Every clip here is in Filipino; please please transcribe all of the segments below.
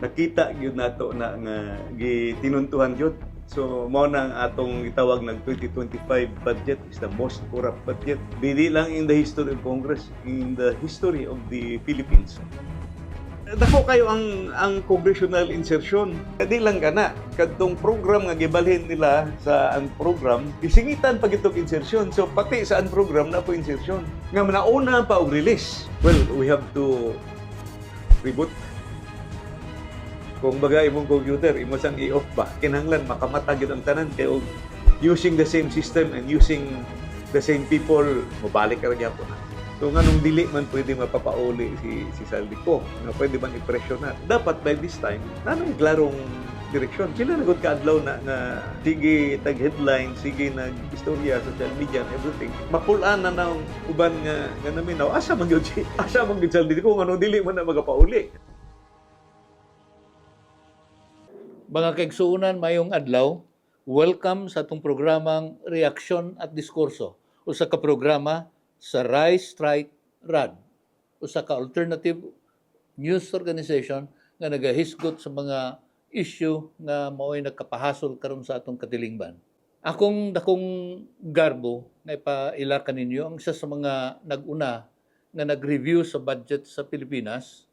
nakita gyud nato na nga gitinuntuhan gyud. So mao na ang atong gitawag ng 2025 budget is the most corrupt budget. Dili lang in the history of Congress, in the history of the Philippines. Dako kayo ang congressional insertion. Kadi lang kana kadtong program nga gibalhin nila sa ang program, isingitan pag itong insertion. So pati sa ang program na po insertion. Nga nauna pa og release. Well, we have to reboot. Kung bagay imong computer, imo sang i-off ba? Kinahanglan makamata gyud ang tanan kay using the same system and using the same people, mabalik ka ra gyapon. So nga nung dili man pwede mapapauli si Saldico, nga pwede man i-pressure na. Dapat by this time, nanong klarong direksyon. Sila nagod kaadlaw na sige tag-headline, sige nag-istorya, social media, and everything. Mapulaan na ng uban nga naminaw. Asa man gyud asa man gyud Saldico nga nung dili man na magapauli. Mga kaigsuunan, mayong adlaw, welcome sa atong programang Reaksyon at Diskurso. Usa ka programa sa Rise, Strike, Run. Usa ka alternative news organization nga nagahisgot sa mga issue nga mao'y nagkapahasol karon sa atong katilingban. Akong dakong garbo na ipaila kaninyo ang isa sa mga nag-una nga nag-review sa budget sa Pilipinas,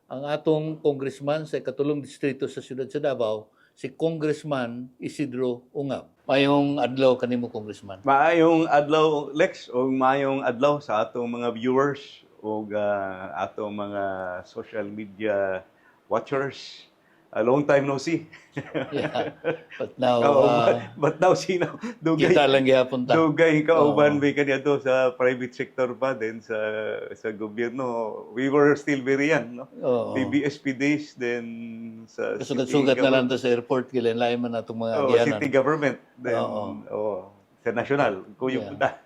ang atong congressman sa ikatulong distrito sa siyudad sa Davao, si Congressman Isidro Ungab. Mayong adlaw kanimo, Congressman. Maayong adlaw, Lex, o maayong adlaw sa atong mga viewers o atong mga social media watchers. A long time no see. Yeah. But now, but now sino? Dugay, kita lang gyapon ta. dugay kauban may kaniadto sa private sector pa din sa gobyerno. We were still very young, no? Oo. PBSP days, then sa Sugat-sugat na lang ta sa airport, kilain man natong mga gianan. city government, then sa national, kuyog Yeah.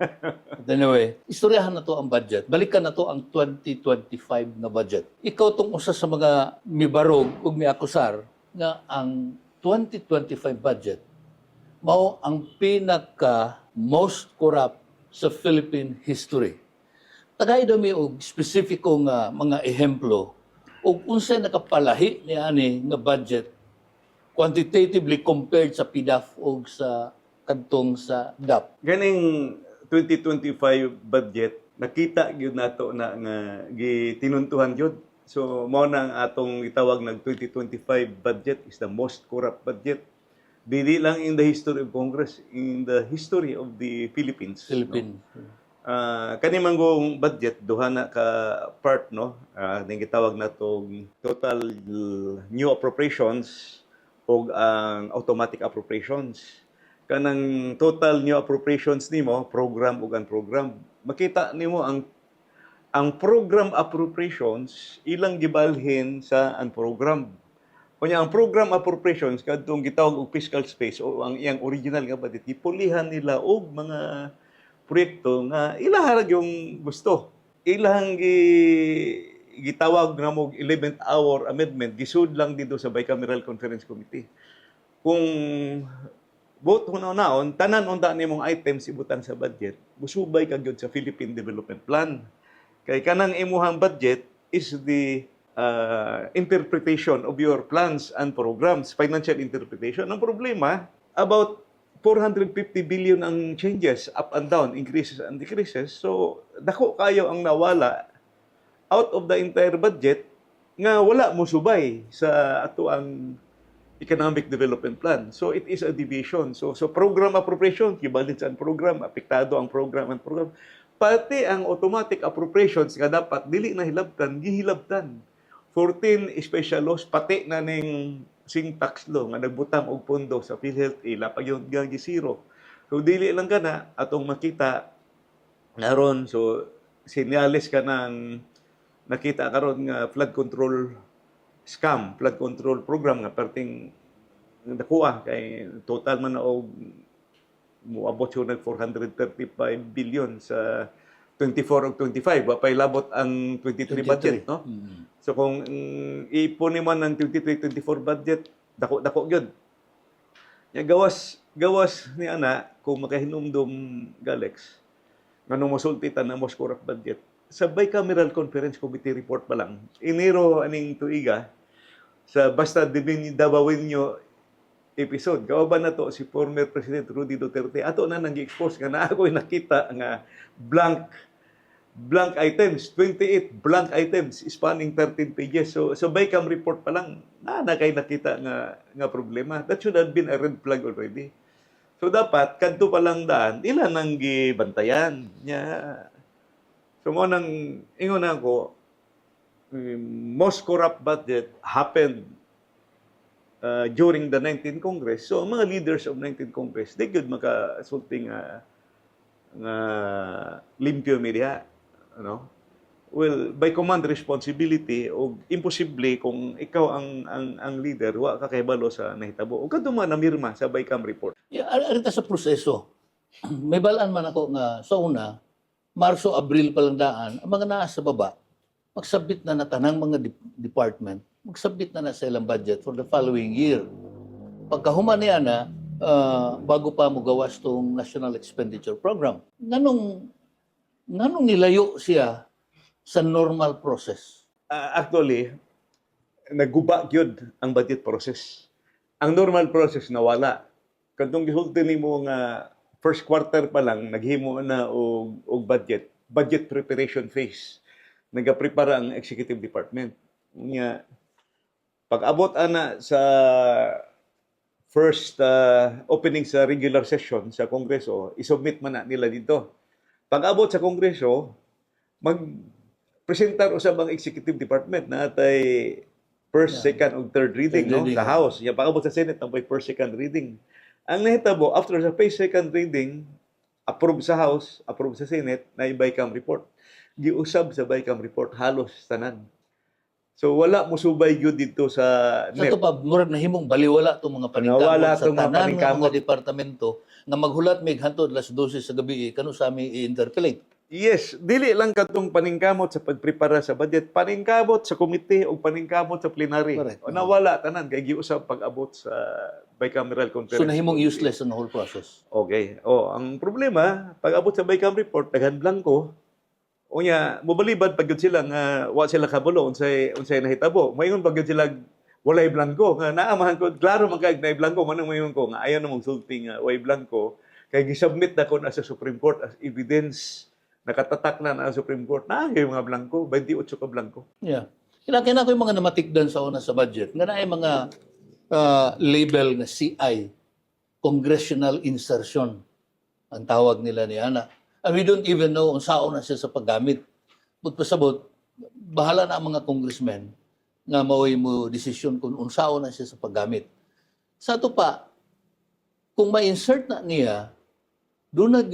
But anyway, istoryahan na to ang budget. Balikan na to ang 2025 na budget. Ikaw tong usa sa mga mibarog ug miakusar nga ang 2025 budget mao ang pinaka most corrupt sa Philippine history. Tagay daw mi og spesipiko nga mga ehemplo ug unsay nakapalahi niani nga budget quantitatively compared sa PDAF ug sa kadtong sa DAP. Ganing 2025 budget, nakita gyud nato na nga gitinuntuhan gyud. So mao na ang atong gitawag ng 2025 budget is the most corrupt budget. Dili lang in the history of Congress, in the history of the Philippines. Philippine. Kani manggong budget duha na ka part, no. Ning gitawag natong total new appropriations o ang automatic appropriations. Kanang total new appropriations nimo, program ug unprogram. Makita nimo ang program appropriations ilang gibalhin sa unprogram. Kunya ang program appropriations kadtong gitawag og fiscal space o ang iyang original nga budget, ipulihan nila og mga proyekto nga ilaharag yung gusto. Ilang gitawag na mo 11th hour amendment, gisud lang dito sa Bicameral Conference Committee. Kung vote hunaw-naon, tanan unta nimong items ibutan sa budget, musubay ka gyud sa Philippine Development Plan. Kay kanang imuhang budget is the interpretation of your plans and programs, financial interpretation. Ang problema, about 450 billion ang changes, up and down, increases and decreases. So, dako kayo ang nawala out of the entire budget nga wala mo subay sa ato ang Economic Development Plan. So it is a deviation. So program appropriation, gibalhin sa program, apektado ang program and program. Pati ang automatic appropriations nga dapat dili na hilabtan, gihilabtan. 14 special laws, pati na ning sing tax law nga nagbutang og pondo sa PhilHealth, ila pa yung zero. So dili lang kana atong makita naron, so senyales ka ng nakita karon nga flood control scam, flood control program nga perting nakuha kay total man na og moabot siya nag 435 billion sa 24 ug 25, wapay labot ang 23 budget, no? So kung ipon mo ng 23-24 budget, dako-dako gyud. Ya gawas ni ana kung makahinumdum Galex nganong mosulti ta na most corrupt budget. Sa Bicameral Conference Committee report pa lang, Enero aning tuiga, sa basta Davao nyo episode. Kauban na to si former President Rudy Duterte. Ato na nang-expose nga na ako'y nakita nga blank items, 28 blank items spanning 13 pages. So BICAM report pa lang na kay nakita nga problema. That should have been a red flag already. So dapat kadto pa lang daan ilan nang gibantayan nya. So mo nang ingon ako most corrupt budget happened during the 19th Congress. So ang mga leaders of 19th Congress they could maka-sulting nga limpyo media, ano? Well, by command responsibility o imposible kung ikaw ang leader wa ka kahibalo sa nahitabo. O kadto man namirma sa BICAM report. Yeah, arita sa proseso. May balaan man ako nga sa una, Marso, Abril pa lang daan, ang mga naa sa baba, magsabit na tanang mga department, magsabit na sa ilang budget for the following year. Pagkahuman niya na, bago pa mo gawas tong National Expenditure Program, nanong nilayo siya sa normal process? Actually, nagguba gyud ang budget process. Ang normal process nawala. Kadtong gisulti nimo nga first quarter pa lang naghimo na og budget preparation phase. Nagaprepara ang executive department. Nya pag-abot ana sa first opening sa regular session sa Kongreso, isubmit man na nila dito. Pag-abot sa Kongreso, mag-presentar usab ang executive department na atay first, second, ug third reading, no? Sa House. Ya pag-abot sa Senate ang first, second reading. Ang nahitabo, after sa first, second reading, approve sa House, approve sa Senate, na BICAM report. Giusab sa BICAM report, halos tanan. So wala mo subay gyud dito sa Sa ito pa, murag na himong baliwala itong mga Nawala paningkamot sa itong mga tanan ng paningkamot. mga departamento na maghulat may hantod las 12 sa gabi, kano sa amin i-interpellate. Yes, dili lang katong paningkamot sa pagprepara sa budget, paningkamot sa komite o paningkamot sa plenary. Correct. O nawala tanan kay giusab pag-abot sa bicameral conference. So nahimong useless ang whole process. Okay. O ang problema, pag-abot sa BICAM report, daghan blanco. O nya, mobalibad pag yun sila nga wa sila kabulo unsay nahitabo. Mayon pag yun sila walay blanco nga naamahan ko klaro man kay na blanco manang mayon ko nga ayon na mong sulting way blanco kay gisubmit na ko na sa Supreme Court as evidence nakatatak na ang Supreme Court na yung mga blanco 28 ka blanco. Yeah. Kinakina ko yung mga namatikdan sa una sa budget. Nga na ay mga label na CI, Congressional Insertion, ang tawag nila ni Ana. And we don't even know kung saan na siya sa paggamit. But pasabot, bahala na ang mga congressmen nga maway mo desisyon kung unsaon na siya sa paggamit. Sa ito pa, kung ma-insert na niya, doon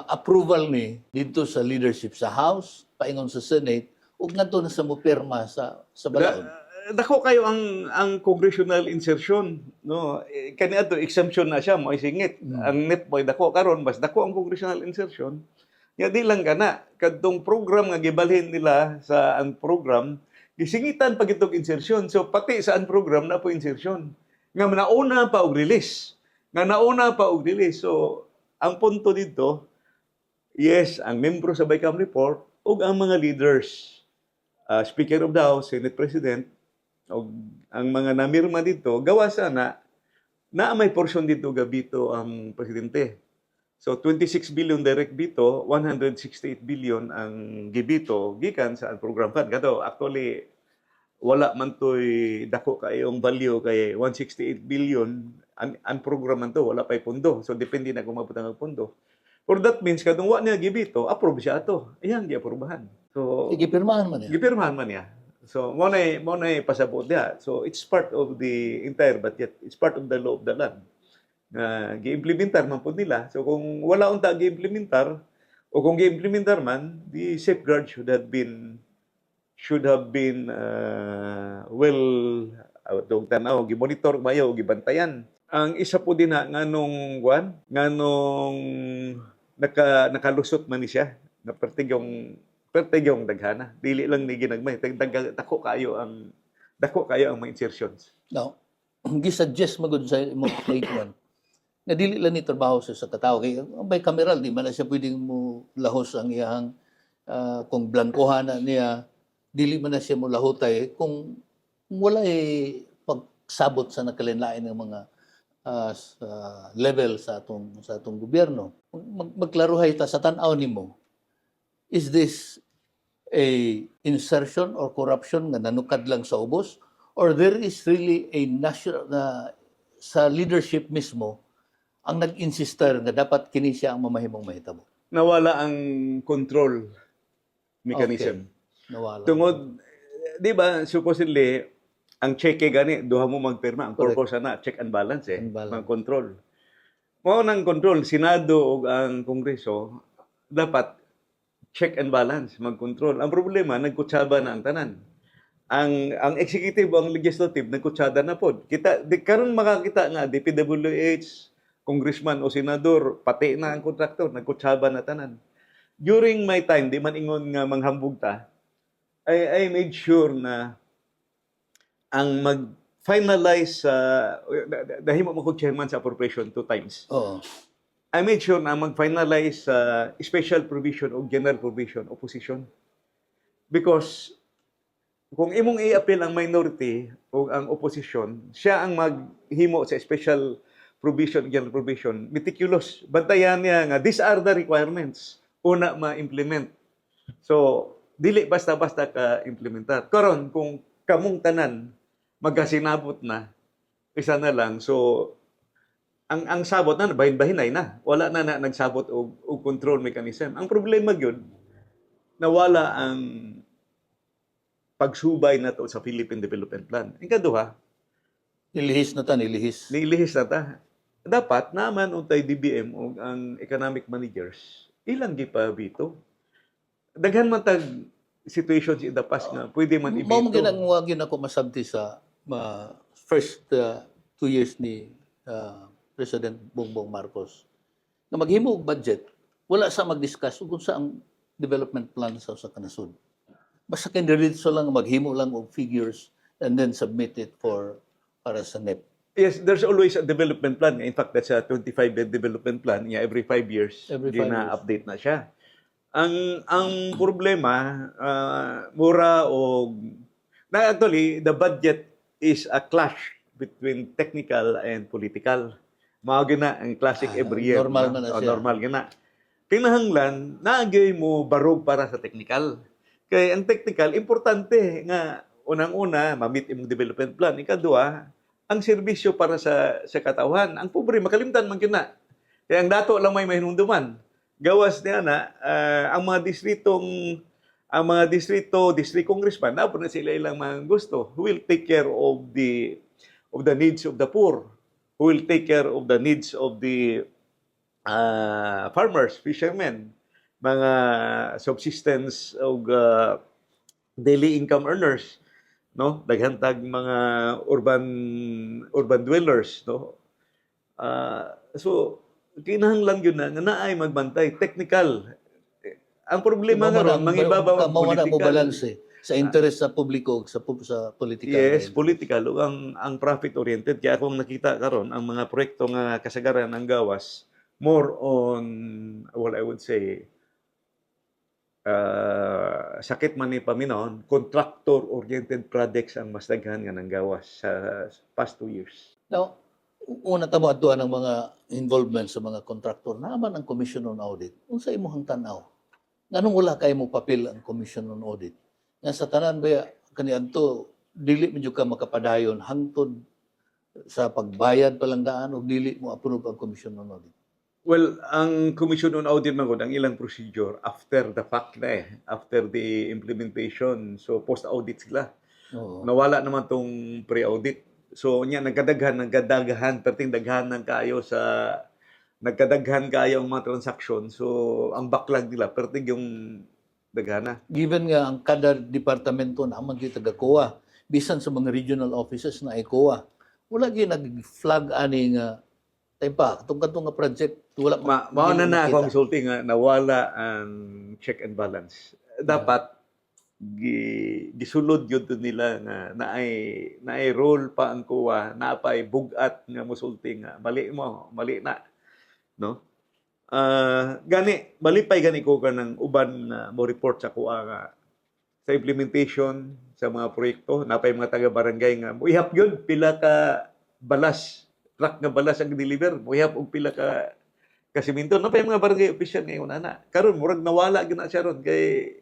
approval ni dito sa leadership sa House, paingon sa Senate, ug ngadto na sa mupirma sa balaod. Dako kayo ang congressional insertion, no? Kani ato exemption na siya mo isingit. Ang net boy dako karon mas dako ang congressional insertion. Ya di lang kana kadtong program nga gibalhin nila sa ang program gisingitan pag itong insertion. So pati sa ang program na po insertion. Nga nauna pa og release. So ang punto dito, yes, ang membro sa BICAM report ug ang mga leaders, Speaker of the House, Senate President, o ang mga namirma dito, gawa sana na may portion dito gabito ang presidente. So 26 billion direct bito, 168 billion ang gibito gikan sa program fund. Kato actually wala man toy dako kayong value kay 168 billion ang program man to wala pay pondo. So depende na kung mabutang ang pondo. For that means kadung wa niya gibito, approve siya ato. Ayan giaprubahan. So Gipirmahan man yan. gipirmahan man niya. So, mo na pasabot niya. So, it's part of the entire budget. It's part of the law of the land. Gi-implementar man po nila. So, kung wala unta gi-implementar, o kung gi-implementar man, the safeguard should have been well, tanaw, gi-monitor mayo, gi-bantayan. Ang isa po din nganong nakalusot man ni siya, na pertigyong daghana. Dili lang ni ginagmay. Dako kayo ang mga insertions. Now, gisuggest magud sa imong statement na dili lang ni trabaho sa katawo kay ang bicameral di man na siya pwedeng mo lahos ang iyang kung blankohan na niya dili man na siya mo lahutay kung wala pagsabot sa nakalinlain ng mga sa level sa atong gobyerno. Magklaruhay ta sa tan-aw nimo. Is this a insertion or corruption nga nanukad lang sa ubos, or there is really a national sa leadership mismo ang nag-insister nga dapat kini siya ang mamahimong mahitabo? Nawala ang control mechanism. Okay. Nawala. Tungod, di ba, supposedly, ang check gani, duha mo magpirma. Ang purpose na, check and balance And balance. Mga control. Mao nang control, Senado o ang Kongreso, dapat check and balance, mag-control. Ang problema, nagkutsaba na ang tanan. Ang executive o ang legislative, nagkutsada na po. Karon makakita nga, DPWH, congressman o senador, pati na ang kontraktor, nagkutsaba na tanan. During my time, di man ingon nga manghambog ta, I made sure na ang mag-finalize dahil mo ko chairman sa appropriation 2 times. Oo. I made sure na mag-finalize special provision o general provision opposition. Because kung imong i-appeal ang minority o ang opposition, siya ang maghimo sa special provision, general provision, meticulous. Bantayan niya nga, these are the requirements. Una, ma-implement. So, dili basta-basta ka-implementar. Karon kung kamong tanan, magkasinabot na, isa na lang. So, ang sabot na, bahin-bahinay na. Wala na nagsabot o control mechanism. Ang problema yun, nawala ang pagsubay na to sa Philippine Development Plan. Ang kaduha, Nilihis na ta, nilihis. nilihis na ta. Dapat naman untay DBM o ang economic managers, ilang gipabito. Daghan man tag situations in the past nga pwede man ibito. Mao mo ginang ako masabti sa first 2 years ni President Bongbong Marcos. Na maghimo og budget, wala sa mag-discuss kung sa ang development plan sa kanasud. Basta kandidato lang maghimo lang og figures and then submit it para sa NEP. Yes, there's always a development plan. In fact, that's a 25-year development plan. Yeah, every 5 years, Every 5 years. gina-update na siya. Ang problema, mura o... Actually, the budget is a clash between technical and political. Mga gina, ang classic every year. Normal na siya. Normal gina. Kinahanglan, naagay mo barog para sa technical. Kaya ang technical, importante nga, unang-una, ma-meet imong development plan. Ikadua, ang serbisyo para sa katawhan. Ang pobre, makalimtan man gina. Kaya ang dato lang may mahinumduman. Gawas niya na, ang mga district congressman, na na sila ilang mga gusto, who will take care of the needs of the poor, who will take care of the needs of the farmers, fishermen, mga subsistence o daily income earners, no, daghantag mga urban dwellers, no. So kinahanglan yun na naay magbantay technical. Ang problema nga ron mangibabaw ang mo political. balanse sa interest sa publiko sa political. Yes, political ug ang profit oriented. Kaya akong nakita karon ang mga proyekto nga kasagaran ang gawas more on, well, I would say sakit man ni paminaon, contractor-oriented projects ang mas daghan nga nanggawas sa past 2 years. Now, una tamo adtuan ang mga involvement sa mga contractor naman ang Commission on Audit. Unsa imong tanaw? Nganong wala kay mo papel ang Commission on Audit? Nga sa tanan ba kaniadto dili medyo ka makapadayon hangtod sa pagbayad palanggaan o dili mo approve ang Commission on Audit? Well, ang Commission on Audit man ang ilang procedure after the fact na after the implementation. So post-audit sila. Oo. Nawala naman tong pre-audit. So nya nagkadaghan perting daghanan kayo sa nagkadaghan kayo ang mga transaction. So ang backlog nila perting yung daghana. Given nga ang kada departamento naman gyud taga-COA, bisan sa mga regional offices na COA, wala gyud nag-flag ani nga tay pa katong nga project wala Mao na akong consulting nga nawala ang check and balance. Dapat gisulod yun nila nga naay role pa ang kuha, napay bugat nga musulti nga mali na, no. Malipay gani ko kanang uban mo report sa kuha nga sa implementation sa mga proyekto. Napay mga taga-barangay nga, muihap yun, pila ka balas, truck nga balas ang deliver, muihap og pila ka kasiminto. Napay mga barangay official ngayon, ana. Karon murag nawala gina siya ron, kay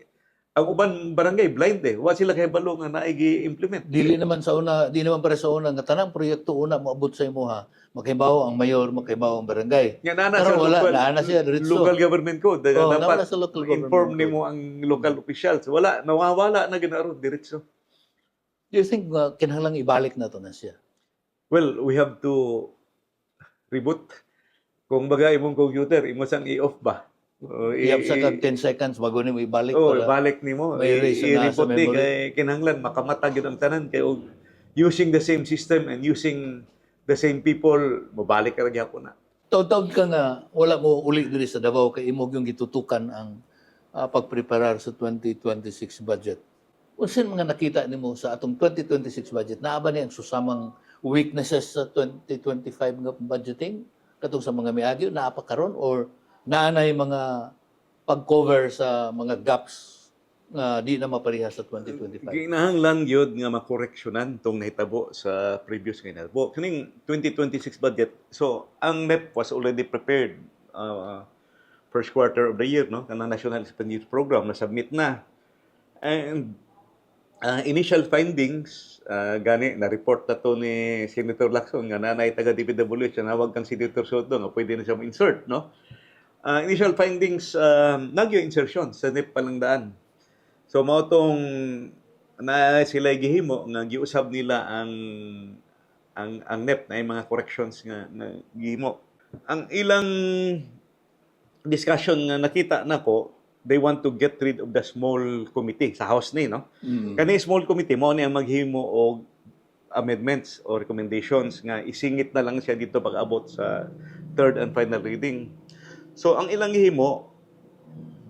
ang uban barangay blind wa sila kay balo nga naigi-implement. Dili naman sa una, di naman para sa una nga tanang proyekto una moabot sa imuha, makaibaw ang mayor, makaibaw ang barangay. Nga nana Pero sa wala, local, naana siya diretso. local government code. Oh, Dapat nawala sa local government inform code. nimo ang local officials. Wala, nawawala na ginaron diretso. Do you think kinahanglang ibalik na to na siya? Well, we have to reboot. Kung baga imong computer, imo sang i-off ba? Iyap sa kag 10 seconds bago nimo ibalik Oh, para balik nimo. may erase na sa I-report ni memory. kay kinahanglan makamata gyud ang tanan kay og using the same system and using the same people, mabalik ka ra gyapon na. Taud-taud ka nga wala mo uli diri sa Davao kay imog yung gitutukan ang pagpreparar sa 2026 budget. Unsa mga nakita nimo sa atong 2026 budget? Naa ba ni ang susamang weaknesses sa 2025 nga budgeting katong sa mga miagyo naa pa karon or naanay mga pag-cover sa mga gaps na di na mapareha sa 2025? Kinahanglan gyud nga makoreksyonan tong nahitabo sa previous nga nahitabo. Kining 2026 budget. So, ang NEP was already prepared first quarter of the year, no? Kanang National Expenditure Program na submit na. And initial findings gani na report na to ni Senator Lacson nga nanay taga DPWH na nawag kang Senator Soto nga pwede na siya ma-insert, no? Initial findings nagyo insertion sa NEP palangdaan. So mao tong na sila gihimo nga giusab nila ang NEP na yung mga corrections nga gihimo. Ang ilang discussion nga nakita nako, they want to get rid of the small committee sa House ni, no? Kani small committee mao ni ang maghimo og amendments or recommendations nga isingit na lang siya dito pag-abot sa third and final reading. So ang ilang gihimo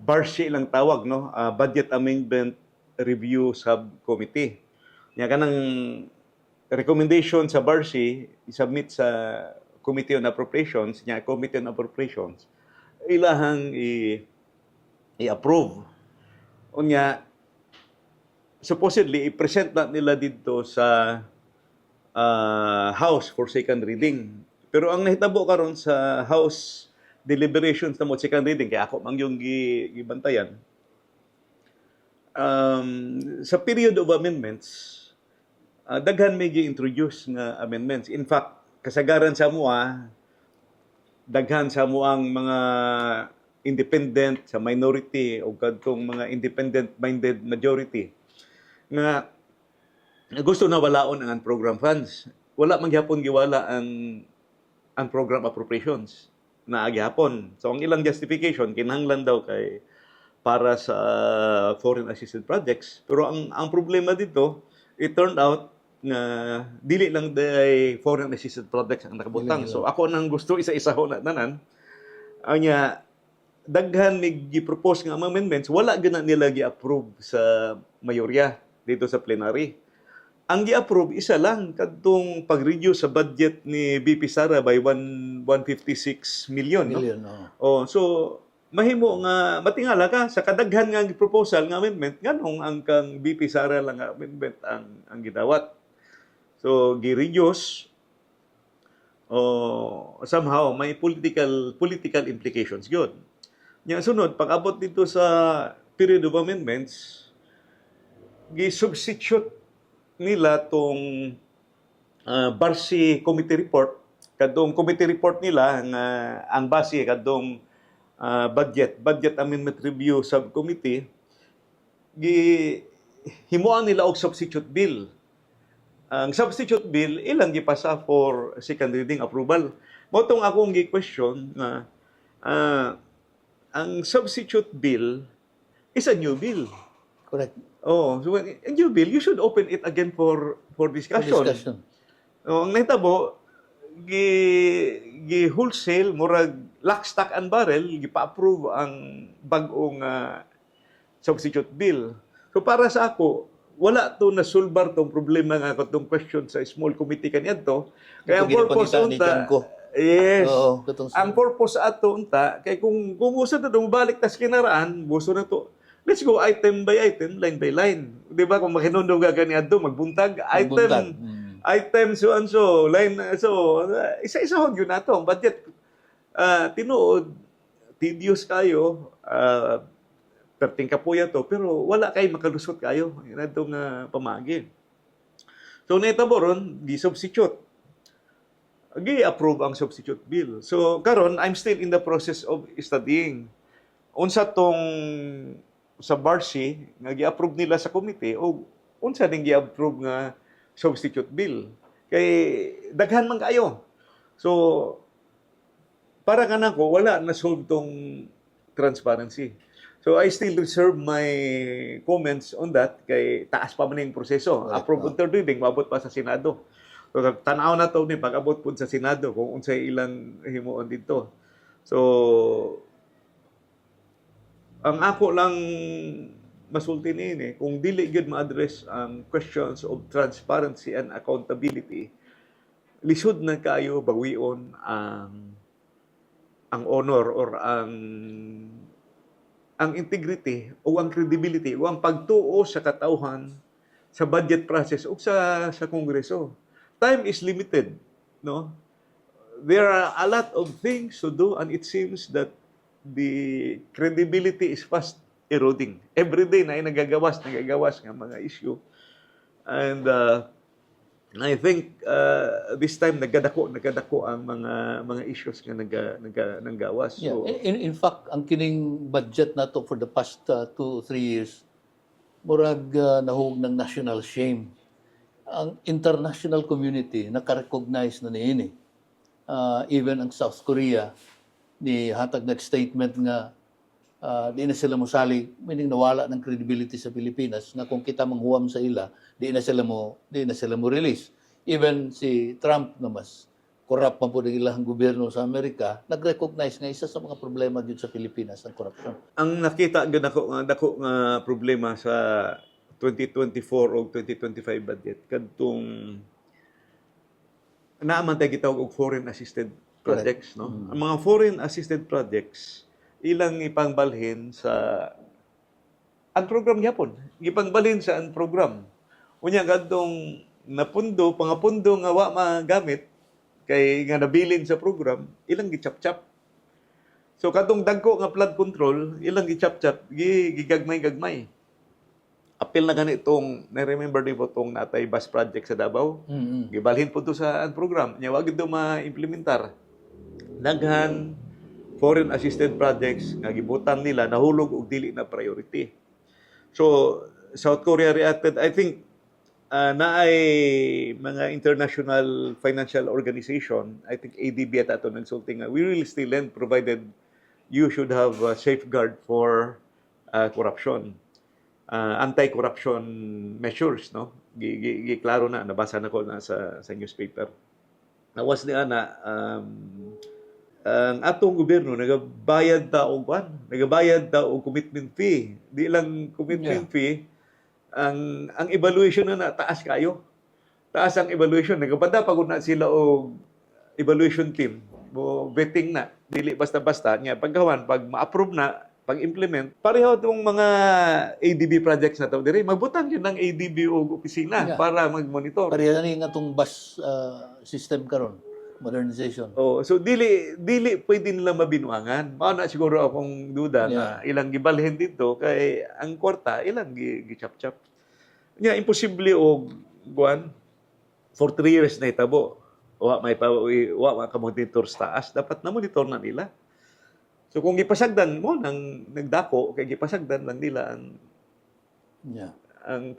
BARSI ilang tawag, no? Budget Amendment Review Subcommittee. Nya kanang recommendation sa BARSI isubmit sa Committee on Appropriations, nya Committee on Appropriations ilahang i-approve. Unya supposedly i-present na nila dito sa House for second reading. Pero ang nahitabo karon sa House deliberations na mo second reading kaya ako mang yung gibantayan. Sa period of amendments, daghan may gi-introduce nga amendments. In fact, kasagaran sa mua daghan sa muang mga independent sa minority o kadtong mga independent-minded majority nga gusto na walaon ang program funds. Wala man gyapon giwala ang program appropriations na agyapon. So ang ilang justification kinahanglan daw kay para sa foreign assisted projects. Pero ang problema dito, it turned out na dili lang day foreign assisted projects ang nakabutang. So ako nang gusto isa-isaho na tanan. Anya daghan mig gi-propose nga amendments, wala gyud na nila gi-approve sa mayorya dito sa plenary. Ang gi-approve isa lang kadtong pag-reduce sa budget ni BP Sara by 156 million, no? Oh, so mahimo nga matingala ka sa kadaghan nga proposal nga amendment nganong ang kang BP Sara lang nga amendment ang gidawat. So gi-reduce somehow may political implications gyud. Nya sunod pag-abot dito sa period of amendments gi-substitute nila tong BARSI committee report. Kadtong committee report nila nga ang base kadtong budget amendment review subcommittee himuan nila og substitute bill. Ang substitute bill ilang gipasa for second reading approval. Mao tong akong gi-question na ang substitute bill is a new bill. Correct. Oh, so when a new bill, you should open it again for discussion. Oh, ang nahitabo, wholesale, murag lock, stock, and barrel, gipa-approve ang bagong substitute bill. So para sa ako, wala to nasulbar tong problema nga katong question sa small committee kaniadto. Kaya ang purpose unta, yes. Ang purpose ato unta kay kung gusto na balik tas kinaraan, gusto na to let's go item by item, line by line. Di ba? Kung makinundo ka ganyan magbuntag, Buntag. item so and so, line, so, isa-isa hon yun nato. Ang budget, tinuod, tedious kayo, perting kapuya to, pero wala kayo makalusot kayo. Yan itong pamagi. So, naitabo ron, gi-substitute. Gi-approve ang substitute bill. So, karon I'm still in the process of studying. Unsa tong sa BARC nga gi-approve nila sa committee o unsa ding gi-approve nga substitute bill. Kay daghan man kayo. So, para kanako wala na solve tong transparency. So I still reserve my comments on that kay taas pa man yung proseso. Correct. Approve on third reading, maabot pa sa Senado. So tanaw na to ni pag-abot pud sa Senado kung unsay ilang himuon dito. So ang ako lang masulti niini kung dili gyud ma-address ang questions of transparency and accountability, lisod na kayo bawion ang honor or ang integrity o ang credibility o ang pagtuo sa katauhan sa budget process o sa Kongreso. Time is limited, no? There are a lot of things to do and it seems that the credibility is fast eroding. Every day na nagagawas ng mga issue. And I think this time nagkadako ang mga issues nga nanggawas. Yeah. So, In fact, ang kining budget na to for the past 2-3 years, murag nahug ng national shame. Ang international community nakarecognize na niini. Even ang South Korea, ni hatag nag-statement nga di na sila musali, meaning nawala ng credibility sa Pilipinas na kung kita manghuam sa ila, di na sila mo release. Even si Trump na mas corrupt pa po ng ilang gobyerno sa Amerika, nag-recognize nga isa sa mga problema dito sa Pilipinas ang korupsyon. ang nakita gud dako nga problema sa 2024 o 2025 budget kadtong naaman tay gitawag og foreign assisted projects, no? Ang mga foreign assisted projects ilang ipangbalhin sa ang program gyapon. Ipangbalhin sa ang program. Unya kadtong pangapundo nga wa magamit kay nga nabilin sa program, ilang gichap-chap. So kadtong dagko nga flood control, ilang gichap-chap, gigagmay-gagmay. Apil na ganitong, na-remember di po itong natay bus project sa Davao. Gibalhin po ito sa program. Nya wag ito ma-implementar. Daghan foreign assisted projects nga gibutan nila nahulog og dili na priority. So South Korea reacted. I think naay mga international financial organization, I think ADB at ato nagsulti nga we will still lend provided you should have a safeguard for corruption. Anti-corruption measures, no? Klaro na, nabasa na ko na sa newspaper. Nawas ni ana ang atong gobyerno nagabayad ta og commitment fee. Di lang commitment fee, ang evaluation na taas kayo. Taas ang evaluation. Nagabada pagod na sila og evaluation team. Mo vetting na. Dili basta-basta nya paggawan pag ma-approve na pag-implement, pareho itong mga ADB projects na ito, magbutang yun ng ADB o opisina para mag-monitor. Pareho na nga itong bus system karon, modernization. Oh, so dili pwede nila mabinuangan. Mao na siguro akong duda na ilang gibalhin dito kay ang kwarta ilang gichap-chap. Nya imposible og buwan for 3 years na itabo. Wa ka-monitor sa taas, dapat na monitor na nila. So kung gipasagdan mo nang nagdako kay gipasagdan lang nila ang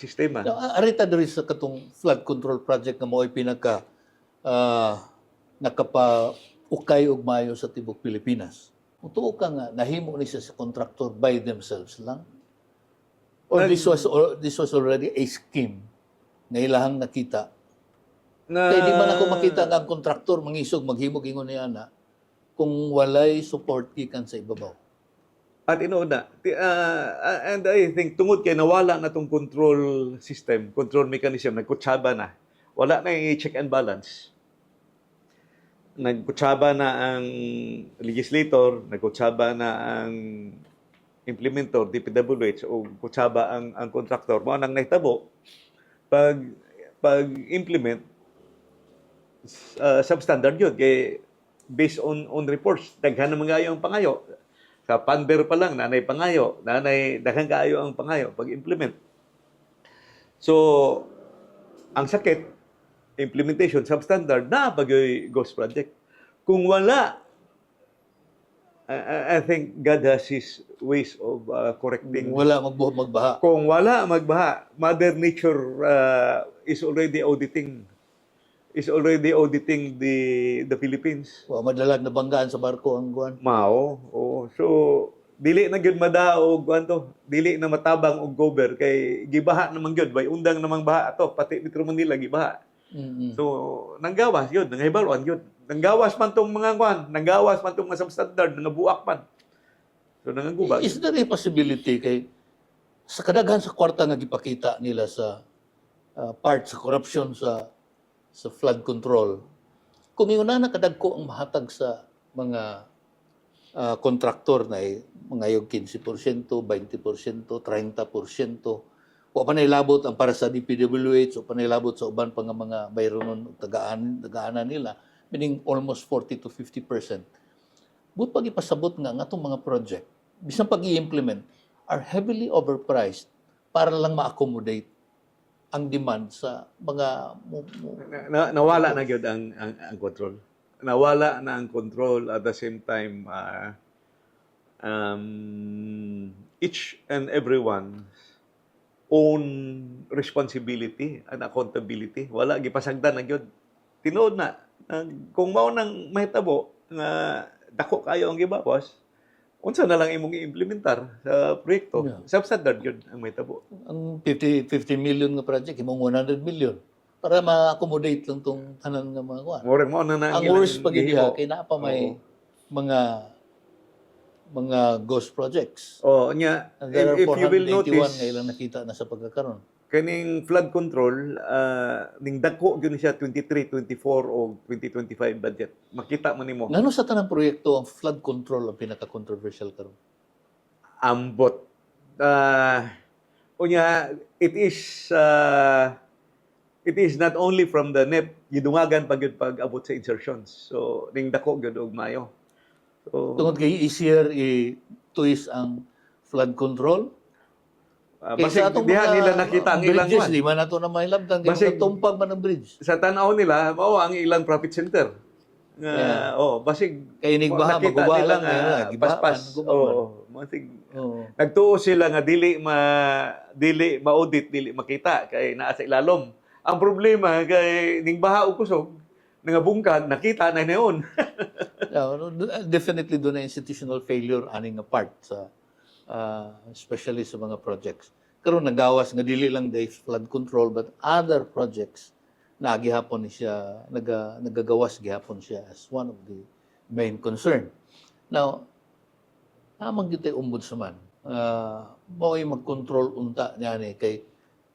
sistema. Arita diri sa katong flood control project nga mo'y pinaka nakapa-ukay og mayo sa tibok Pilipinas. Kung tuo ka nga nahimo ni sa contractor by themselves lang. Or this was already a scheme na ilahang nakita. Kaya di man ako makita nga ang contractor mangisog maghimog ingon niya na kung walay support gikan sa ibabaw. At inuuna, and I think tungod kay nawala na tong control system, control mechanism, nagkutsaba na. Wala na yung check and balance. Nagkutsaba na ang legislator, nagkutsaba na ang implementor, DPWH o kutsaba ang kontraktor, mo nang nahitabo pag implement substandard yun kay based on reports daghan na mga ang pangayo sa panber pa lang nanay pangayo daghang kaayo ang pangayo pag implement. So ang sakit implementation substandard na pagyoy ghost project. Kung wala, I think God has His ways of correcting. Wala magbaha. Kung wala magbaha, Mother Nature is already auditing the Philippines. Wa madalag na banggaan sa barko ang guan. Mao. Oo. So dili na gyud madaog kuanto, dili na matabang og gober kay gibaha naman gyud bay undang namang baha ato pati Metro Manila gibaha. So nanggawas gyud, nangahibaluan gyud. Nanggawas man tong mga kuan, nanggawas man tong mga substandard, nangabuak man. So nangaguba. Is there a possibility kay sa kadaghan sa kwarta nga gipakita nila sa part sa corruption sa flood control, kung yun na nakadagko ang mahatag sa mga kontraktor na mga yung 15%, 20%, 30%, o panilabot ang para sa DPWH o panilabot sa uban pa nga mga bayronon tagaanan nila, meaning almost 40 to 50%. But pag ipasabot nga atong mga project, bisan pag i-implement, are heavily overpriced para lang ma-accommodate ang demand sa mga Nawala na gyud ang control. Nawala na ang control at the same time each and everyone own responsibility and accountability. Wala gipasagdan na gyud. Tinuod na kung mao nang mahitabo nga dako kayo ang gibawas, unsa na lang imong i-implementar sa proyekto. Yeah. Substandard yun ang mahitabo. ang 50 million nga project, imong 100 million para ma-accommodate lang tong tanan nga mga kuan. Murag mo na Ang worst pag diha kay naa pa may mga ghost projects. Oh, nya And there are if you will 481 notice nga ilang nakita na sa pagkakaroon. kaning flood control ning dako gyud siya 23, 24 o 2025 budget. Makita man nimo. Ngano sa tanang proyekto ang flood control ang pinaka-controversial karon? Ambot. Unya it is not only from the NEP, gidungagan pag abot sa insertions. So ning dako gyud og mayo. So Tungod kay easier i-twist ang flood control. basig diha nila nakita ang ilang bridges, kwan. di man nato na mahilabtan Basig- kay tumpag man ang bridge. Sa tanaw nila mao ang ilang profit center. Nga basig Kay inig baha nakita maguba nila lang nga gibahan, paspas. guba man. Basig Oo. nagtuo sila nga dili ma-audit, dili makita kay naa sa ilalom. Ang problema kay ning baha ug kusog nga bungkag nakita na neon. Definitely doon na institutional failure aning nga part sa especially sa mga projects. Karon nagawas nga dili lang dahil flood control but other projects na gihapon siya nagagawas gihapon siya as one of the main concern. Now, namang kita ombudsman, mo mag-control unta niya ni kay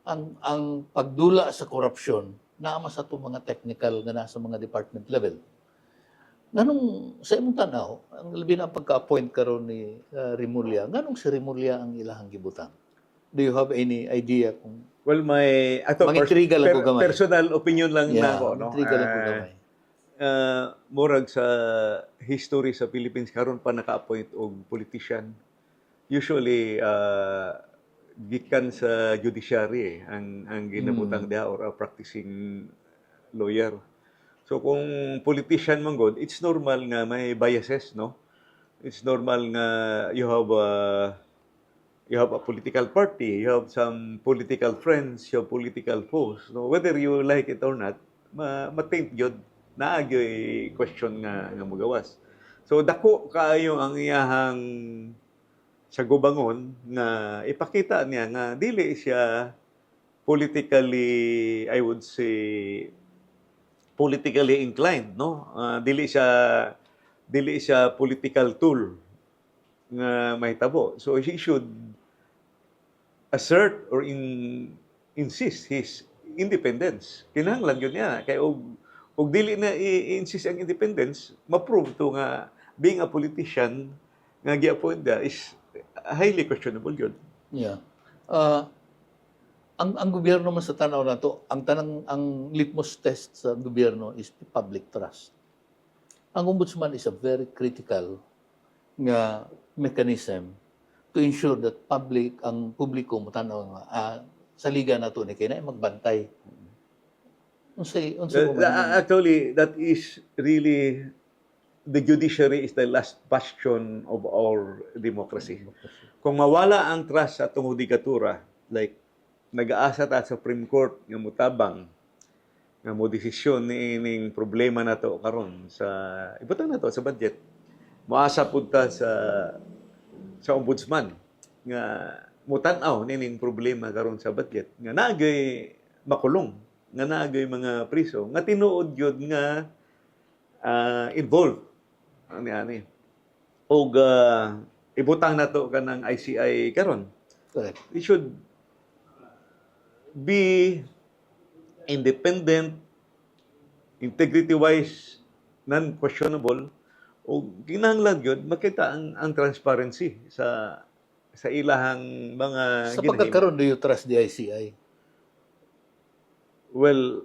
ang pagdula sa korupsyon naama sa itong mga technical nga nasa mga department level. Nganong sa imong tanaw, ang labi na pagka-appoint karon ni Rimulya, nganong si Rimulya ang ilahang gibutang? Do you have any idea kung Well, may Mangintriga lang ko gamay. personal opinion lang na ako, no. intriga lang po gamay. Murag sa history sa Philippines karon pa naka-appoint og politician. Usually gikan sa judiciary ang ginabutang diha or a practicing lawyer. So kung politician man god, it's normal nga may biases, no? It's normal nga you have a political party, you have some political friends, you have political foes. So whether you like it or not, ma-taint yun. Naagyo'y question nga magawas. So dako kaayo ang iyahang sa gubangon nga ipakita niya nga dili siya politically, I would say, politically inclined, no? Dili siya political tool nga mahitabo. So he should assert or insist his independence. Kinahanglan yun niya. Kaya og dili na i-insist ang independence, ma-prove to nga being a politician nga gi-appoint is highly questionable yun. Yeah. Ang gobyerno man sa tanaw na to, ang litmus test sa gobyerno is public trust. Ang ombudsman is a very critical nga mechanism to ensure that ang publiko mo tanaw nga sa liga nato ni kay na magbantay. Unsay mo man- Actually, that is really, the judiciary is the last bastion of our democracy. Kung mawala ang trust sa atong judikatura, like nag-aasa ta sa Supreme Court nga mutabang nga mo desisyon ning problema nato karon sa ibutang nato sa budget, moasa pud ta sa ombudsman nga mutan-aw ning problema karon sa budget nga naagay makulong, nga naagay mga priso nga tinuod gyud nga involved ani og ibutang nato kanang ICI karon. Correct. It should be independent, integrity-wise, non-questionable, o kinahanglan yun, makita ang transparency sa ilahang mga Sa ginahimo. pagkakaroon, do you trust the ICI? Well,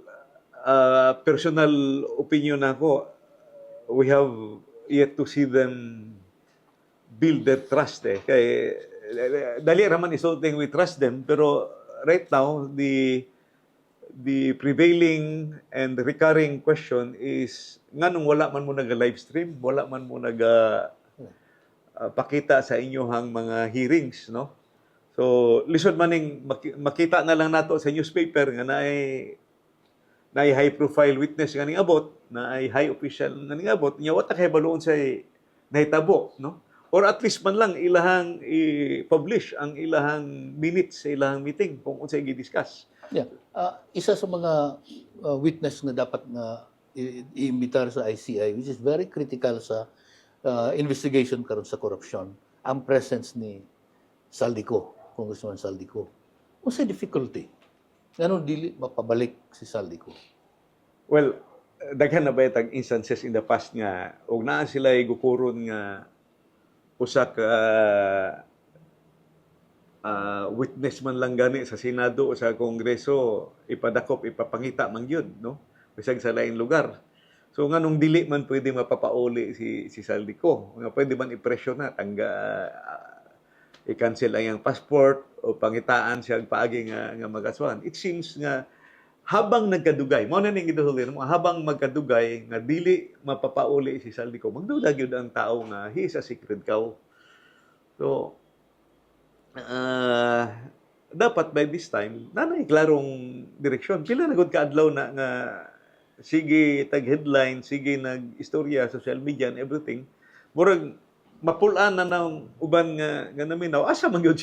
personal opinion ako, we have yet to see them build their trust Kaya, dali raman isulting we trust them, pero right now, the prevailing and recurring question is nganong wala man mo naga-live stream, wala man mo pakita sa inyohang mga hearings, no? So, lisod maning makita na lang nato sa newspaper nga naay high profile witness nga ning abot, na ay high official nga ning abot, nya wa ta kay baluon sa nahitabo, no? Or at least man lang ilahang i-publish ang ilahang minutes sa ilahang meeting kung unsay gi-discuss. Yeah. Isa sa mga witness na dapat na iimbitar sa ICI, which is very critical sa investigation karon sa corruption, ang presence ni Saldico, Congressman Saldico. Unsay difficulty? Ganun dili mapabalik si Saldico? Well, daghan na ba itang instances in the past nga og naa sila gukuron nga usa ka witness man lang gani sa Senado o sa Kongreso, ipadakop, ipapangita man yun, no? Bisag sa laing lugar. So nganong dili man pwede mapapauli si Saldico, nga pwede man ipresyon na i-cancel ang iyang passport o pangitaan siya paagi nga magaswan. It seems nga habang nagkadugay, mo na ning giduhulin mo, habang magkadugay nga dili mapapauli si Saldico, magduda gyud ang tao nga he is a secret cow. So dapat by this time nanay klarong direksyon. Pila na gud ka adlaw na nga sige tag headline, sige nag-istorya social media and everything. Murag mapulaan na ng uban nga naminaw, asa man gyud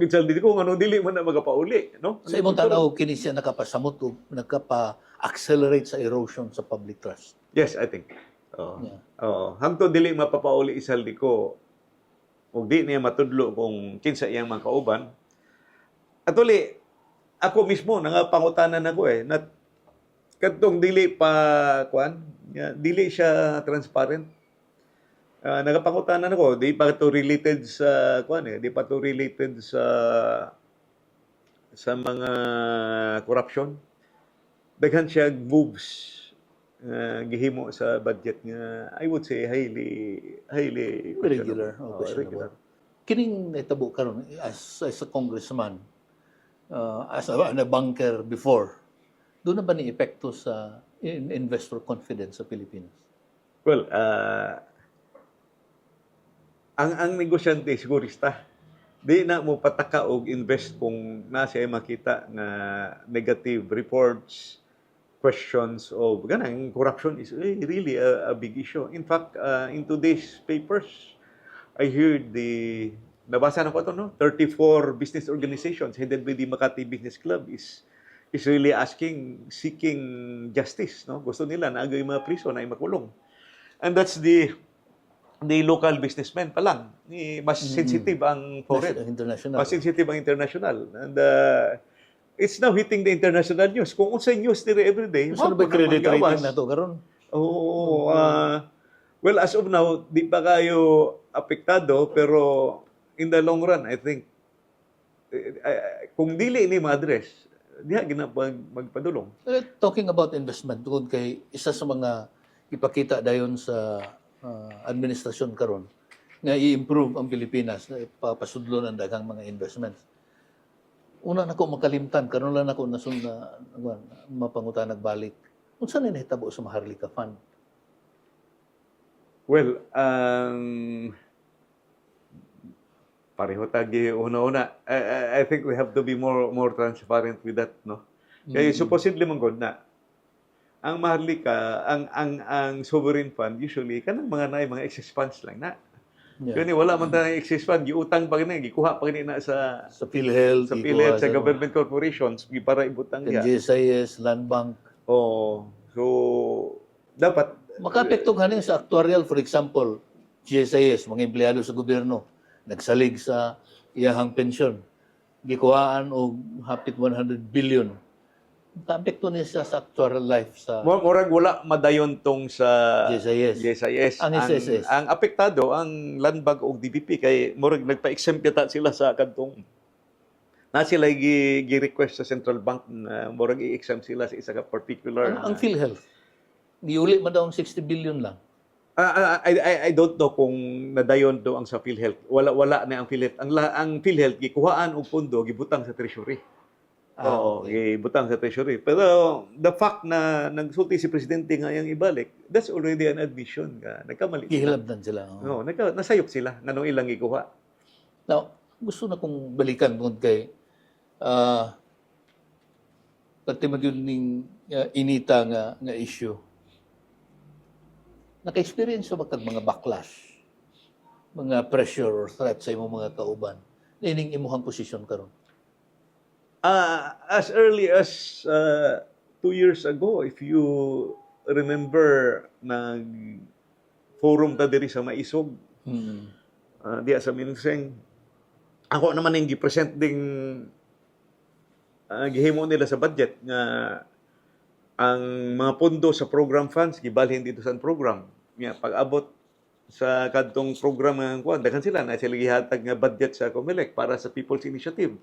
Saldico kung ano dili man na magapauli, no? Sa imong tanaw, kini siya nakapasamot o nakapa-accelerate sa erosion sa public trust. Yes, I think. Oo. Yeah. Oo. Hangtod dili mapapauli si Saldico, ug di niya matudlo kung kinsa iyang mga kauban. Atuli, ako mismo nangapangutanan ako na kadtong dili pa dili siya transparent. Nagapangutanan ako, di pa to related sa di pa to related sa mga corruption. Daghan siya moves gihimo sa budget nga I would say highly Irregular. questionable. Irregular. Kining natabo karon as a congressman, as a banker before, doon na ba ni epekto sa investor confidence sa Pilipinas? Well, ang negosyante sigurista di na mo pataka og invest kung nasa makita nga negative reports, questions of ganang corruption is really a big issue. In fact, in today's papers, I heard nabasa na ko ito, no? 34 business organizations headed by the Makati Business Club is really seeking justice, no? Gusto nila na agay mga priso na makulong. And that's the local businessmen pa lang. Mas sensitive ang foreign. International. Mas sensitive ang international. And it's now hitting the international news. Kung unsay news nila everyday, Gusto na ba credit rating na to karon? Oo. Well, as of now, di pa kayo apektado, pero in the long run, I think, kung dili ni ma-address, diha magpadulong. Talking about investment, tungkol kay isa sa mga ipakita dayon sa administrasyon karon nga i-improve ang Pilipinas, papasudlon ang daghang mga investments. Una nako makalimtan, karon lang nako nasunda mapangutan nagbalik. Unsa ni nahitabo sa Maharlika Fund? Well, pareho tagi una-una. I think we have to be more transparent with that, no? Kaya supposedly man gud na ang Maharlika, ang sovereign fund usually kanang mga excess funds lang na. Yeah. Kani wala man tayong excess fund, giutang pa gani, gikuha pa gani na sa PhilHealth, PhilHealth, sa government corporations para ibutang sa niya. GSIS, Land Bank. Oh, so dapat Makaapekto ganin sa actuarial, for example, GSIS, mga empleyado sa gobyerno, nagsalig sa iyahang pensyon. Gikuhaan og hapit 100 billion. Makaapekto niya sa actuarial life sa murag wala madayon tong sa GSIS. Ang SSS. Ang apektado ang Land Bank o DBP kay murag nagpa-exempt yata sila sa kadtong na sila gi-request sa central bank na murag i-exempt sila sa isa ka particular. Ang PhilHealth, giuli man daw ang 60 billion lang. I don't know kung nadayon do ang sa PhilHealth. Wala na ang PhilHealth. Ang PhilHealth gikuhaan og pondo gibutang sa treasury. Oo, gibutang sa treasury. Pero the fact na nagsulti si presidente nga yang ibalik, that's already an admission nga nagkamali. Gihilabdan sila. No, nasayop sila nganong ilang gikuha. Now, gusto na kong balikan tungkol kay pati magyud ning inita nga issue. Naka-experience ba kag mga backlash, mga pressure or threat sa imong mga kauban? Nining imuhang posisyon karon. As early as 2 years ago, if you remember, nag-forum ta diri sa Maisog, diya sa Minseng. Ako naman yung gipresent ding gihimo nila sa budget nga ang mga pondo sa program funds gibalhin dito sa program. Nga pag-abot sa kadtong program nga kuan, daghan sila na sila gihatag nga budget sa COMELEC para sa People's Initiative.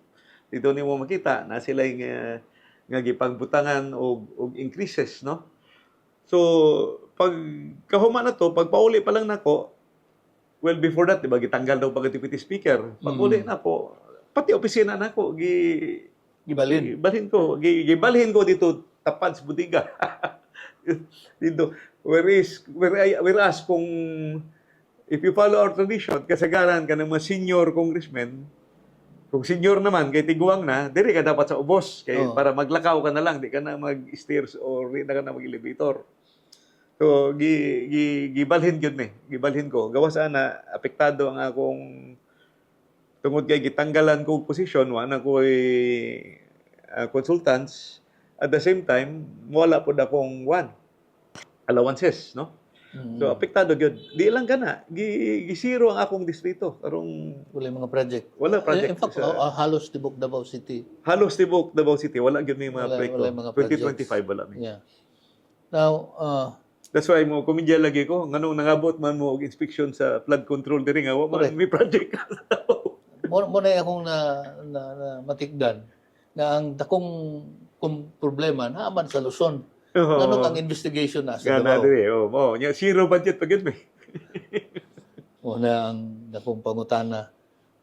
Dito nimo makita na sila nga gipagbutangan og increases, no? So pag kahuma na to, pag pauli pa lang nako, well before that diba gitanggal daw pag deputy speaker. Pag uli na po, pati opisina nako gibalhin ko dito tapad sa budiga. Dito whereas kung if you follow our tradition, kasagaran ka ng mga senior congressmen, kung senior naman, kay tiguang na, diri ka dapat sa ubos. Kay, para maglakaw ka na lang, di ka na mag-stairs or di ka na mag-elevator. So, gibalhin yun gibalhin ko. Gawa sana, apektado ang akong tungod kay gitanggalan ko posisyon, wala ko'y consultants. At the same time, wala po na akong allowances, no? So, apektado yun. Di lang ka na. Gisiro ang akong distrito. Karong wala mga project. Wala project. In fact, halos tibok Davao City. Halos tibok Davao City. Wala yun may mga proyekto. Wala mga 2025 wala. Yeah. Now, that's why mo kumidya lagi ko nganong nangabot man mo og inspection sa flood control diri nga wa man may project. mo na akong na matikdan na ang dakong problema naaman sa Luzon. Ano ang investigation na sa Davao? Nya zero budget pagid may. Na ang dakong pangutana.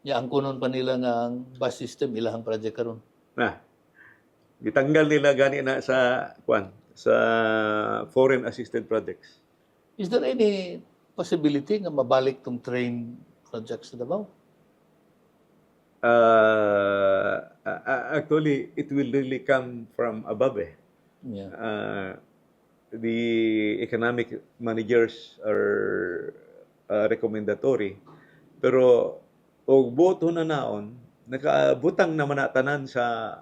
Nya ang kunon pa nila nga ang bus system ilahang project karon. Gitanggal nila gani na sa foreign assisted projects. Is there any possibility nga mabalik tong train projects sa Davao? Actually, it will really come from above. Yeah. The economic managers are recommendatory. Pero og boto na naon, nakabutang naman na tanan sa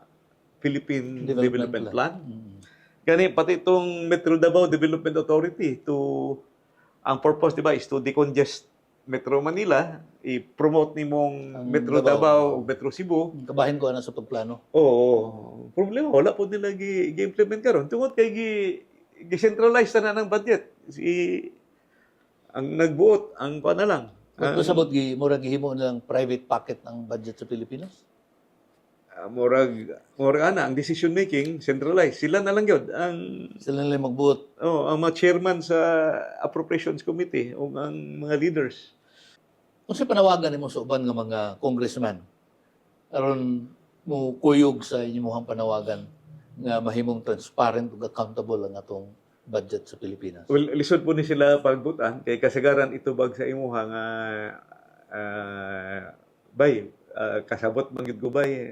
Philippine Development Plan. Kani pati itong Metro Davao Development Authority ang purpose diba is to decongest Metro Manila, i-promote nimong Metro Davao o Metro Cebu. Kabahin ko na sa pagplano. Oo. Problema, wala po nila gi-implement karon. Tungod kay gi-centralize na ng budget. Ang nagbuot, ang kuha na lang, Kung sabot murag gihimo nilang private pocket ang budget sa Pilipinas. Murag ana ang decision making centralized. Sila na lang gyud Sila nila magbuot. ang mga chairman sa appropriations committee o ang mga leaders. Kung sa panawagan nimo sa uban nga mga congressman aron mo kuyog sa inyong panawagan nga mahimong transparent ug accountable ang atong budget sa Pilipinas. Well, lisod po ni sila pagbutan kay kasagaran itubag sa imuha nga kasabot man gid ko bay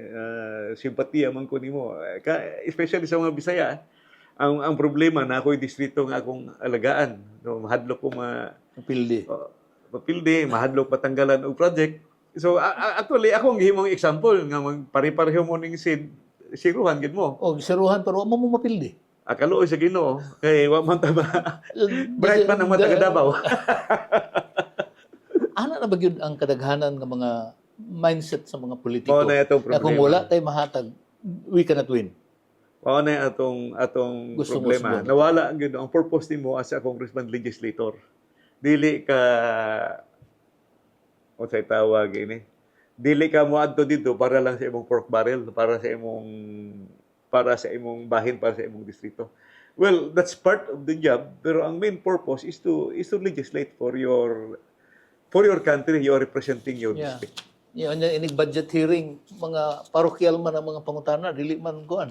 simpatiya man ko nimo especially sa mga Bisaya ang problema na ako'y distrito nga akong alagaan no mahadlok ko Pildi. mapildi mahadlok patanggalan og project so actually akong gihimong example nga pare-pareho mo ning siruhan gid mo O siruhan pero wa mo mapildi. akalo sa Ginoo kay wa man ta ba bright man ang mata taga Davao. Ana na ba gyud ang kadaghanan nga mga mindset sa mga politiko? Mao na itong Na kung problema. wala tay mahatag, we cannot win. Mao na atong Gusto mo problema. subukan. Nawala ang gyud ang purpose nimo as a congressman legislator. Dili ka o say tawag ini. Dili ka moadto dito para lang sa imong pork barrel, para sa imong bahin, para sa imong distrito. Well, that's part of the job, pero ang main purpose is to legislate for your country. You're representing your Yeah. district. Yan inig budget hearing mga parokyal man ang mga pangutana dili man kuan.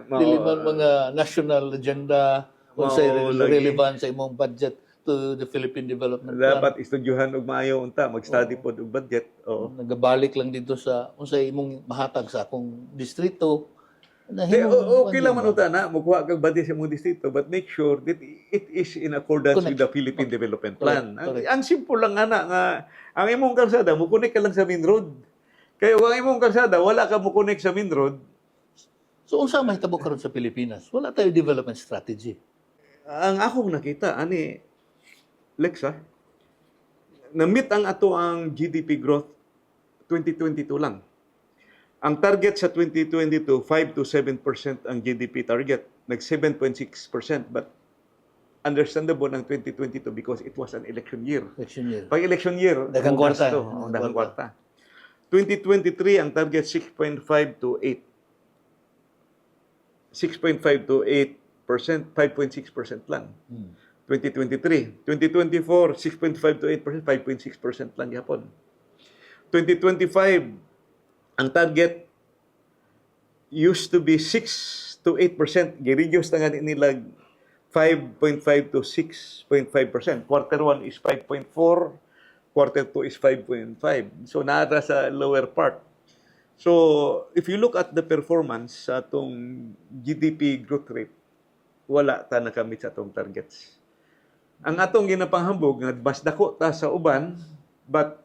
Mao- Dili man mga national agenda unsay Mao lagi. relevant sa imong budget to the Philippine Development Plan. Dapat istudyuhan og maayo unta, mag-study pod og budget. Oo. Nagabalik lang dito sa unsay imong mahatag sa akong distrito. Okay lang man uta na, magkuha kag budget sa imong distrito, but make sure that it is in accordance with the Philippine Development Plan. Correct. Ang simple lang ana nga ang imong kalsada mo connect ka lang sa main road. Kaya ang imong kalsada wala ka mo connect sa main road, So unsa mahitabo karon sa Pilipinas? Wala tayo development strategy. ang akong nakita ani Lexa na-meet ang ato ang GDP growth 2022 lang. Ang target sa 2022 5 to 7% ang GDP target. Nag 7.6% but understandable ng 2022 because it was an election year. Election year. Pag election year, Daghang kwarta. Daghang kwarta. 2023 ang target 6.5 to 8. 6.5 to 8%, 5.6% lang. 2023. 2024, 6.5 to 8%, 5.6% lang yapon. 2025, ang target used to be 6 to 8%. Gi-reduce na nga nila 5.5 to 6.5%. Quarter 1 is 5.4, quarter 2 is 5.5. So, nara sa lower part. So, if you look at the performance sa atong GDP growth rate, wala ta nakamit sa atong targets. Ang atong ginapanghambog nga mas dako ta sa uban, but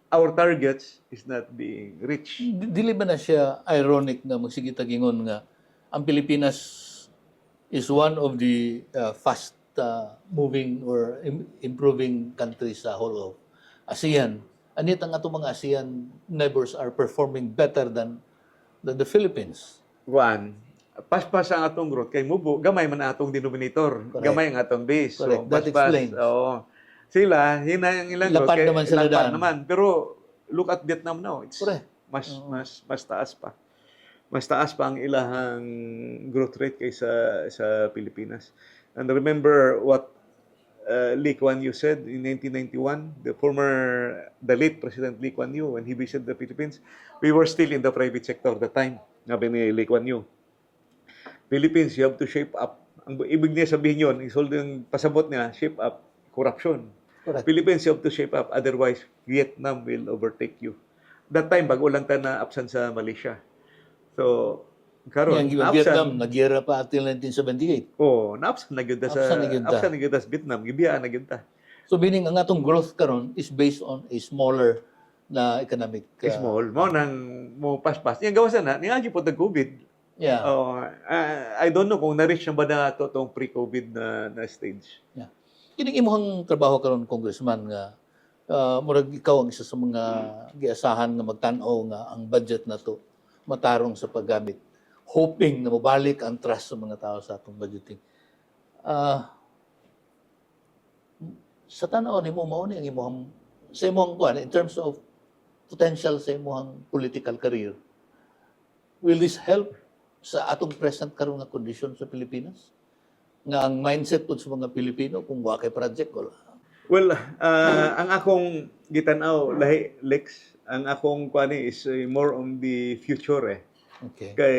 our targets is not being reached. Dili ba na siya ironic na magsigita gingon nga ang Pilipinas is one of the fast moving or improving countries sa whole of ASEAN. Anit ang atong mga ASEAN neighbors are performing better than the Philippines. One, paspas ang atong growth kay mubo, gamay man ang atong denominator, Correct. gamay ang atong base. Correct. So, That explains. Oo. Sila, hina ang ilang growth. Lapad kay- naman sila lapad daan. naman. Pero look at Vietnam now. It's Correct. mas taas pa. Mas taas pa ang ilahang growth rate kaysa sa Pilipinas. And remember what Lee Kuan Yew said in 1991, the late President Lee Kuan Yew, when he visited the Philippines, we were still in the private sector at the time. Sabi ni Lee Kuan Yew, Philippines, you have to shape up. Ang ibig niya sabihin yun, yung pasabot niya, shape up corruption. Correct. Philippines, you have to shape up. Otherwise, Vietnam will overtake you. That time, bago lang ta na absan sa Malaysia. So, karon Yang Vietnam nagyera pa until 1978. Oh, naabsan na gyud ta sa Absan na gyud ta. absan na gyud ta sa Vietnam, gibiyaan na gyud ta. So meaning ang atong growth karon is based on a smaller na economic Small mo nang mo paspas. Yang gawasan na niagi po tag COVID. yeah. Oh, I don't know kung na-reach na ba na to tong pre-COVID na stage. Yeah. Kining imong trabaho karon congressman nga murag ikaw ang isa sa mga giasahan nga magtan-aw nga ang budget na to matarong sa paggamit, hoping na mabalik ang trust sa mga tao sa atong budgeting. Sa tanaw nimo mao ni ang imong sa imong kuan in terms of potential sa imong political career, will this help sa atong present karon nga kondisyon sa Pilipinas? Nga ang mindset po sa mga Pilipino kung wa kay project wala. Well, ang akong gitanaw lahi Lex, ang akong kuani is more on the future eh. Okay. Kay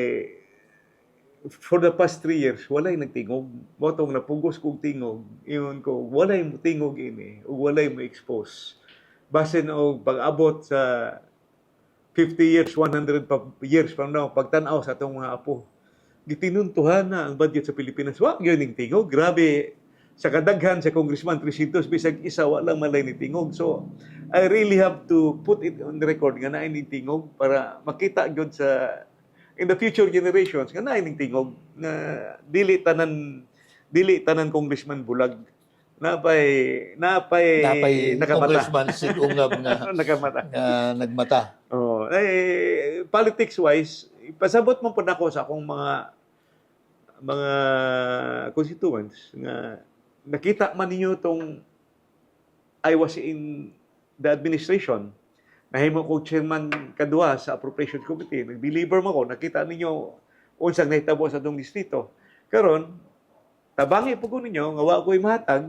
for the past 3 years walay nagtingog. Motong napugos kog tingog, ingon ko walay mo tingog ini ug walay mo expose. Basin og pag-abot sa 50 years, 100 years from now, pagtanaw sa atong mga apo, gitinuntuhan na ang budget sa Pilipinas. Wa gyud ning tingog. Grabe sa kadaghan sa Congressman 300 bisag isa wala malay ni tingog. So I really have to put it on the record nga naay ning tingog para makita gyud sa in the future generations nga naay ning tingog na dili tanan congressman bulag. Napay nakamata. Congressman Sigungab nga Nakamata. nagmata. Oh, politics-wise, pasabot mo po na ako sa akong mga constituents nga nakita man ninyo tong I was in the administration. Nahimo ko chairman kadua sa appropriation committee. Nag-deliver mo ko, nakita ninyo unsang nahitabo sa atong distrito. Karon, tabangi po ko ninyo nga wa ko'y mahatag,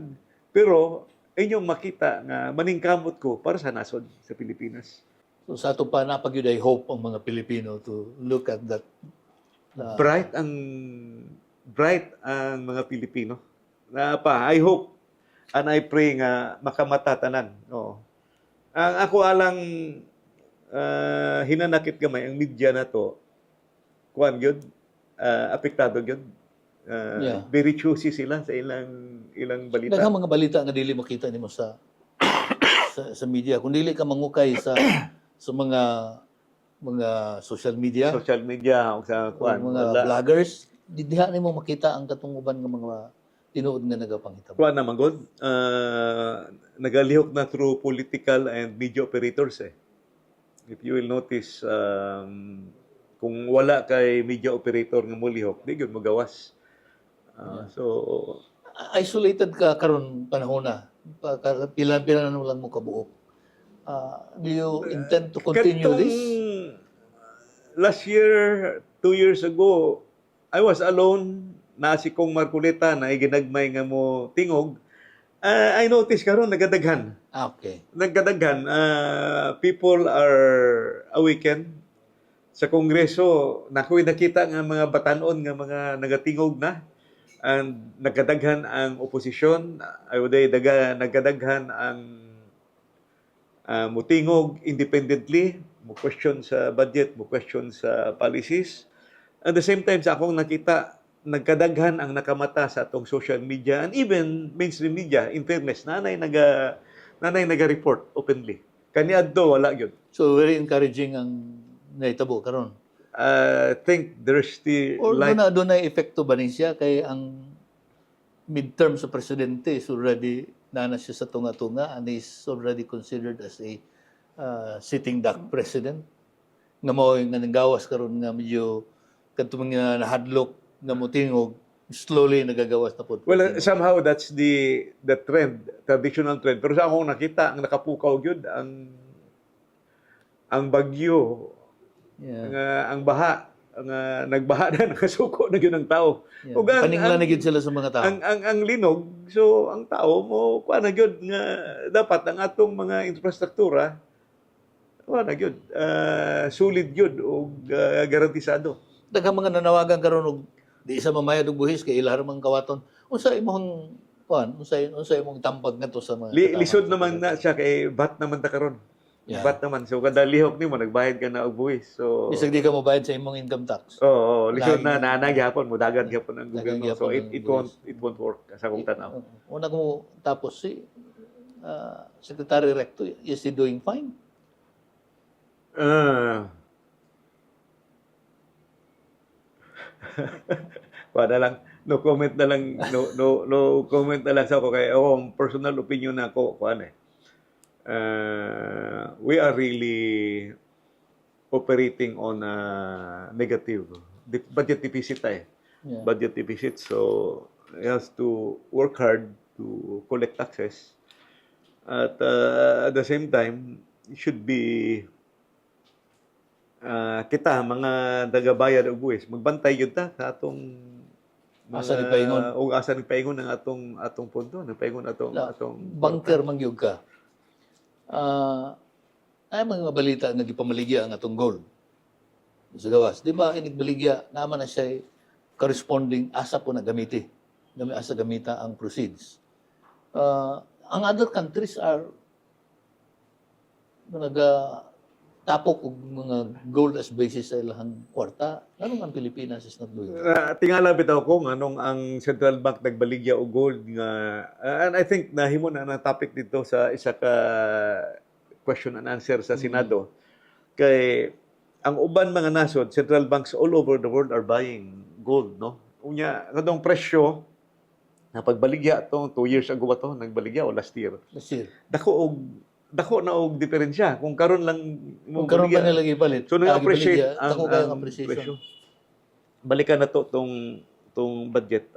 pero inyong makita nga maningkamot ko para sa nasod sa Pilipinas. So sa ato pa napagyud ay hope ang mga Pilipino to look at that. Bright ang mga Pilipino. I hope and I pray nga makamatatanan. Oo. Ang ako alang hinanakit gamay ang media na to. Kuan gyud, apektado gyud. Yeah. Very choosy sila sa ilang balita. Daghang mga balita nga dili makita nimo sa media kung dili ka mangukay sa mga social media, Social media o sa kuan. mga vloggers, diha nimo makita ang katunguban ng mga tinuod nga nagapanghitabo. Kuan naman god, nagalihok na through political and media operators eh. If you will notice, kung wala kay media operator nga mulihok, di gyud magawas. So Isolated ka karon panahon na. Pila na lang mo kabuok. Do you intend to continue katong this? last year, 2 years ago, I was alone. Na si Kong Marcoleta na iginagmay nga mo tingog. I noticed karon nagadaghan. Okay. Nagkadaghan, people are awakened sa Kongreso. Nakoy nakita nga mga batanon nga mga nagatingog na and nagkadaghan ang oposisyon. I would say nagkadaghan ang mutingog independently, mo question sa budget, mo question sa policies. At the same time, sa akong nakita, nagkadaghan ang nakamata sa atong social media and even mainstream media. In fairness, nanay naga-report openly. Kaniadto wala gyud. So very encouraging ang naitabo karon. I think there's the Or light. doon na epekto ba ni siya kay ang midterm sa presidente is already nana siya sa tunga-tunga and is already considered as a sitting duck president. Nga mo nga nanggawas karon nga medyo kadto mga nahadlok nga motingog slowly nagagawas na po. Well, somehow that's the trend, traditional trend. Pero sa akong nakita, ang nakapukaw gyud ang bagyo, Yeah. ang baha, nagbaha na, nakasuko na gyud ang tao. Yeah. Ug Paningla na gyud sila sa mga tao. ang linog, so ang tao mo kuha na gyud nga dapat ang atong mga infrastruktura kuha na gyud solid gyud ug garantisado. Daghang mga nanawagan karon og di isa mamayad og buhis kay ilahar man kawaton. Unsa imong kuan? Unsa imong tambag ngadto sa mga Lisod naman na siya kay bat naman ta karon. Yeah. Bat naman. So kada lihok nimo nagbayad ka na og buwis. So bisag di ka mobayad sa imong income tax. Oo, lisod na Lagi- nanay gyapon mo dagan gyapon ang Dagan gobyerno. So gyapon ang it won't work sa akong tanaw. Una ko tapos si Secretary Recto, is he doing fine? Wala lang, no comment na lang, no comment na lang sa ako kay ang personal opinion na ako kuan eh. We are really operating on a negative budget deficit eh. Yeah. Budget deficit, so he has to work hard to collect taxes. At at the same time, it should be kita mga nagabayad og buwis magbantay gyud ta sa atong Asa ni paingon. o asa nagpaingon ng atong punto, nagpaingon atong Bunker mangyug ka. Ay mga balita nga gipamaligya ang atong gold. Sa gawas, di ba inig baligya naman na siya corresponding asa po na gamiti. Asa gamita ang proceeds. Ang other countries are tapok og mga gold as basis sa ilang kwarta. Anong ang Pilipinas is not doing that? tingala bitaw ko nganong ang Central Bank nagbaligya og gold nga and I think nahimo na ang topic dito sa isa ka question and answer sa Senado. Kay ang uban mga nasod, central banks all over the world are buying gold, no? Unya kadong presyo na pagbaligya to 2 years ago ba to nagbaligya o last year. Last year. Dako na og diferensya kung karon lang Kung karon pa nila ibalit. So nag-appreciate ang ang appreciation. presyo. Balikan na to tong budget.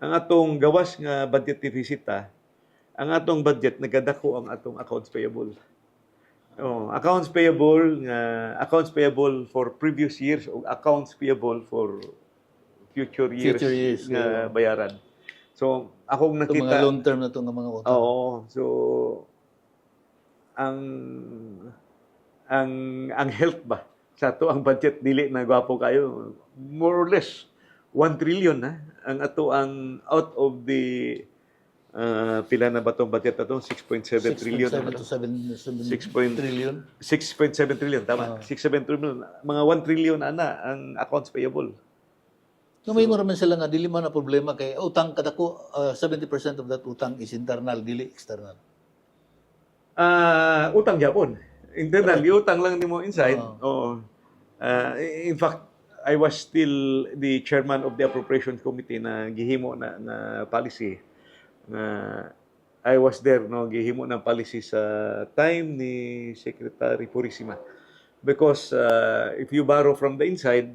Ang atong gawas nga budget deficit ang atong budget nagadako ang atong accounts payable. Accounts payable for previous years o accounts payable for future years nga bayaran. So akong Itong nakita mga long term na itong mga utang. Oo. So ang health ba sa to ang budget dili na gwapo kayo more or less 1 trillion ang ato ang out of the pila na ba tong budget na to 6.7 trillion 6.7 to 7 6 trillion. 6.7 trillion tama 6.7 trillion mga 1 trillion ana ang accounts payable. May mo naman sila nga dili man na problema kay utang kadako 70% of that utang is internal dili external. Utang Japon. Internal, utang lang nimo inside. Oo. In fact, I was still the chairman of the appropriations committee na gihimo na policy. I was there no gihimo ng policy sa time ni Secretary Purisima. Because if you borrow from the inside,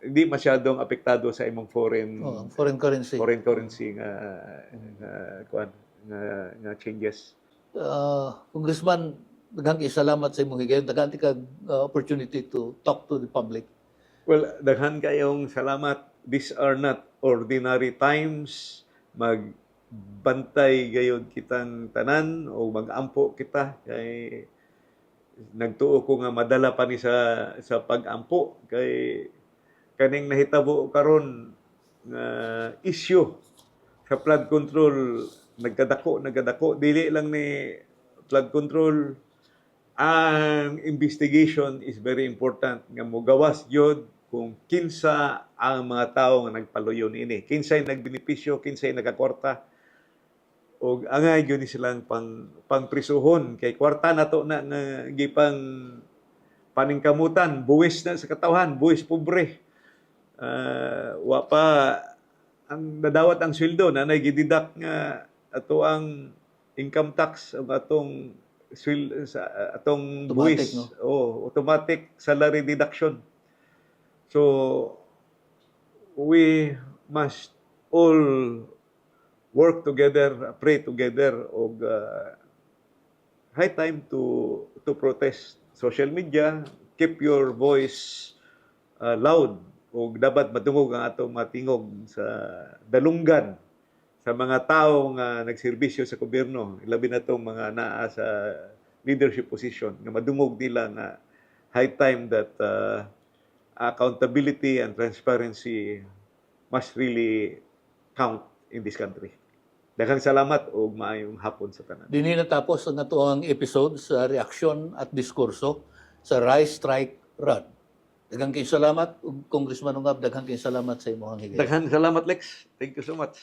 hindi masyadong apektado sa imong Foreign currency. nga changes. Congressman, daghang salamat sa imong higayon. Daghang ka opportunity to talk to the public. Well, daghan kayong salamat. These are not ordinary times. Magbantay gayud kitang tanan o magampo kita kay nagtuo ko nga madala pa ni sa pagampo kay kaning nahitabo karon nga issue sa flood control nagkadako dili lang ni flood control ang investigation is very important nga mogawas yun kung kinsa ang mga tao nga nagpaluyon ini kinsay nagbenepisyo kinsay nagakwarta og angay gyud ni silang pangprisuhon kay kwarta nato na nga gipang paningkamutan buwis na sa katawhan buwis pobre wa pa ang nadawat ang sweldo na gididak nga ato ang income tax ang atong Automatic, buwis no? Automatic salary deduction. So we must all work together, pray together og high time to protest. Social media, keep your voice loud og dapat matungog ang atong matingog sa dalunggan sa mga tao nga nagserbisyo sa gobyerno, labi na itong mga naa sa leadership position, nga madungog nila nga high time that accountability and transparency must really count in this country. Daghang salamat o maayong hapon sa tanan. Dinhi natapos ang atuang episode sa reaksyon at diskurso sa Rise, Strike, Run. Daghang kay salamat, Congressman Ungab, daghang kay salamat sa imong higayon. Daghang salamat, Lex. Thank you so much.